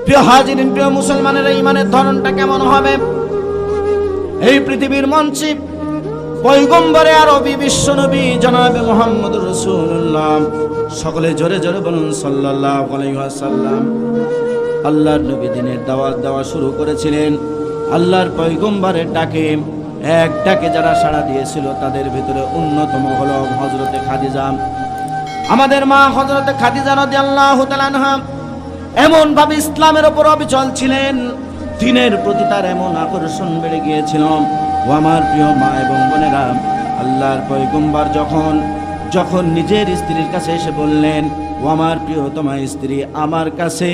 প্রিয় হাজিরিন, প্রিয় মুসলমানের ইমানের ধরনটা কেমন হবে? এই পৃথিবীর মঞ্চে পয়গম্বরে আরবি বিশ্বনবী জনাবে মুহাম্মদুর রাসূলুল্লাহ, সকলে জোরে জোরে বলুন সাল্লাল্লাহু আলাইহি ওয়াসাল্লাম। আল্লাহর নবী দিনের দাওয়াত দেওয়া শুরু করেছিলেন। আল্লাহর পয়গম্বরের ডাকে, এক ডাকে যারা সাড়া দিয়েছিল তাদের ভিতরে অন্যতম হলো হযরতে খাদিজা। আমাদের মা হযরতে খাদিজা রাদিয়াল্লাহু তাআলা আনহা এমন ভাবে ইসলামের উপর অবিচল ছিলেন, দ্বীনের প্রতি তার এমন আকর্ষণ বেড়ে গিয়েছিল। ও আমার প্রিয় মা এবং বোনেরা, আল্লাহর পয়গম্বর যখন নিজের স্ত্রীর কাছে এসে বললেন, ও আমার প্রিয়তমা স্ত্রী, আমার কাছে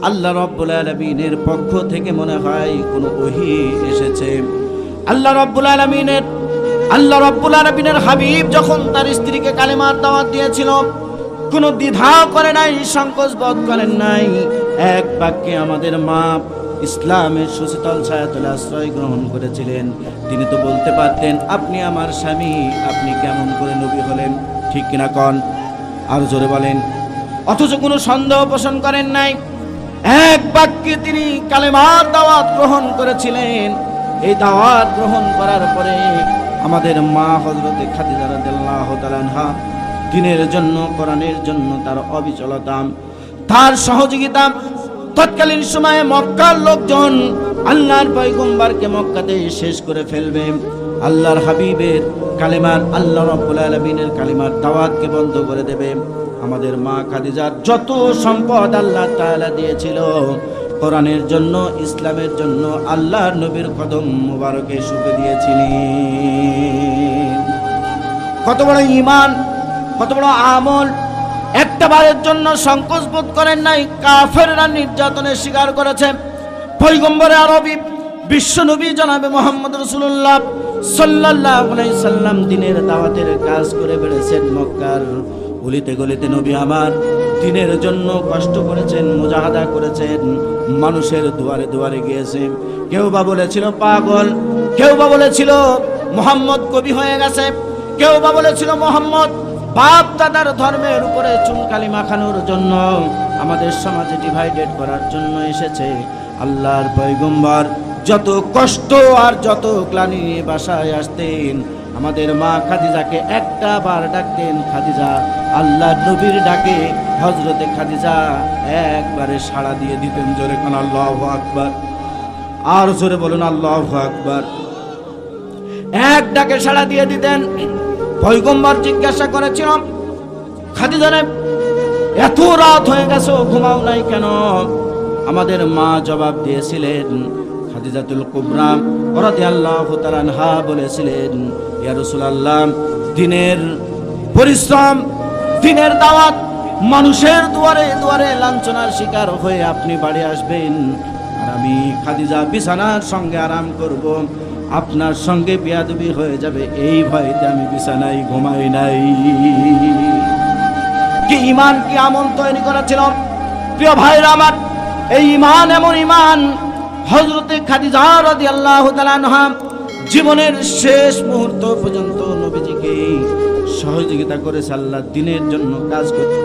আল্লাহ রাব্বুল আলামিনের পক্ষ থেকে মনে হয় কোনো ওহী এসেছে। আল্লাহ রাব্বুল আলামিনের হাবিব যখন তার স্ত্রীকে কালেমার দাওয়াত দিয়েছিল, কোনো দ্বিধা করে নাই, সংকোচ বোধ করেন নাই। এক বাক্যে আমাদের মা ইসলামের সুশীতল ছায়াতলে আশ্রয় গ্রহণ করেছিলেন। তিনি তো বলতে পারতেন, আপনি আমার স্বামী, আপনি কেমন করে নবী হলেন? ঠিক কিনা কন? আর জোরে বলেন। অথচ কোনো সন্দেহ পোষণ করেন নাই, এক বাক্যে তিনি কালেমার দাওয়াত গ্রহণ করেছিলেন। এই দাওয়াত গ্রহণ করার পরে আমাদের মা হযরতে খাদিজা রাদিয়াল্লাহু তাআলা আনহা দ্বীনের জন্য, কোরআনের জন্য তার অবিচলতা, তার সহযোগিতা, তৎকালীন সময়ে মক্কার লোকজন আল্লাহর পয়গম্বরকে মক্কাতে শেষ করে ফেলবে, আল্লাহর হাবিবের কালেমার, আল্লাহ রাব্বুল আলামিনের কালেমার দাওয়াতকে বন্ধ করে দেবে। আমাদের মা খাদিজার যত সম্পদ আল্লাহ তাআলা দিয়েছিল কোরআনের জন্য, ইসলামের জন্য, আল্লাহর নবীর কদম মুবারকে শুকে দিয়েছিলেন। কত বড় ঈমান, কত বড় আমল! একটা বারের জন্য সংকোচ বোধ করেন নাই। কাফেররা নির্যাতনের শিকার করেছে, পয়গম্বরে আরবি বিশ্বনবী জনাবে মুহাম্মদ রাসূলুল্লাহ সাল্লাল্লাহু আলাইহি সাল্লাম দ্বীনের দাওয়াতের কাজ করে বেড়েছেন। মক্কার গলিতে গলিতে নবী আমার দ্বীনের জন্য কষ্ট করেছেন, মুজাহাদা করেছেন, মানুষের দুয়ারে দুয়ারে গিয়েছেন। কেউ বা বলেছিল পাগল, কেউ বা বলেছিল মুহাম্মদ কবি হয়ে গেছে, কেউ বা বলেছিল মুহাম্মদ বাপ দাদার ধর্মের উপরে চুনকালি মাখানোর জন্য, আমাদের সমাজে ডিভাইডেড করার জন্য এসেছে। আল্লাহর পয়গম্বর যত কষ্ট আর যত গ্লানি নিয়ে বাসায় আসতেন, আমাদের মা খাদিজাকে একটা বার ডাকতেন, খাদিজা। আল্লাহর নবীর ডাকে হযরতে খাদিজা একবারে সাড়া দিয়ে দিতেন। জোরে কোন আল্লাহু আকবার! আর জোরে বলুন আল্লাহু আকবার! এক ডাকে সাড়া দিয়ে দিতেন। পয়গম্বর জিজ্ঞাসা করেছিল, খাদিজা রে, এত রাত হয়ে গেছে, ঘুমাও নাই কেন? আমাদের মা জবাব দিয়েছিলেন, খাদিজাতুল কুবরা রাদিয়াল্লাহু তাআলা আনহা বলেছিলেন, ইয়া রাসূলুল্লাহ, দ্বীনের পরিশ্রম, দ্বীনের দাওয়াত, মানুষের দুয়ারে দুয়ারে লাঞ্ছনার শিকার হয়ে আপনি বাড়ি আসবেন, আর আমি খাদিজা বিছানার সঙ্গে আরাম করব, আপনার সঙ্গে বেয়াদবি হয়ে যাবে, এই ভয়তে আমি বিছানায় ঘুমাই নাই। কি ঈমান, কি আমল তৈরি করেছিল প্রিয় ভাইরা আমার! এই ঈমান এমন ঈমান, হযরতে খাদিজা রাদিয়াল্লাহু তাআলা আনহা জীবনের শেষ মুহূর্ত পর্যন্ত নবীজিকে সহযোগিতা করেছে, আল্লাহর দ্বীনের জন্য কাজ করতে।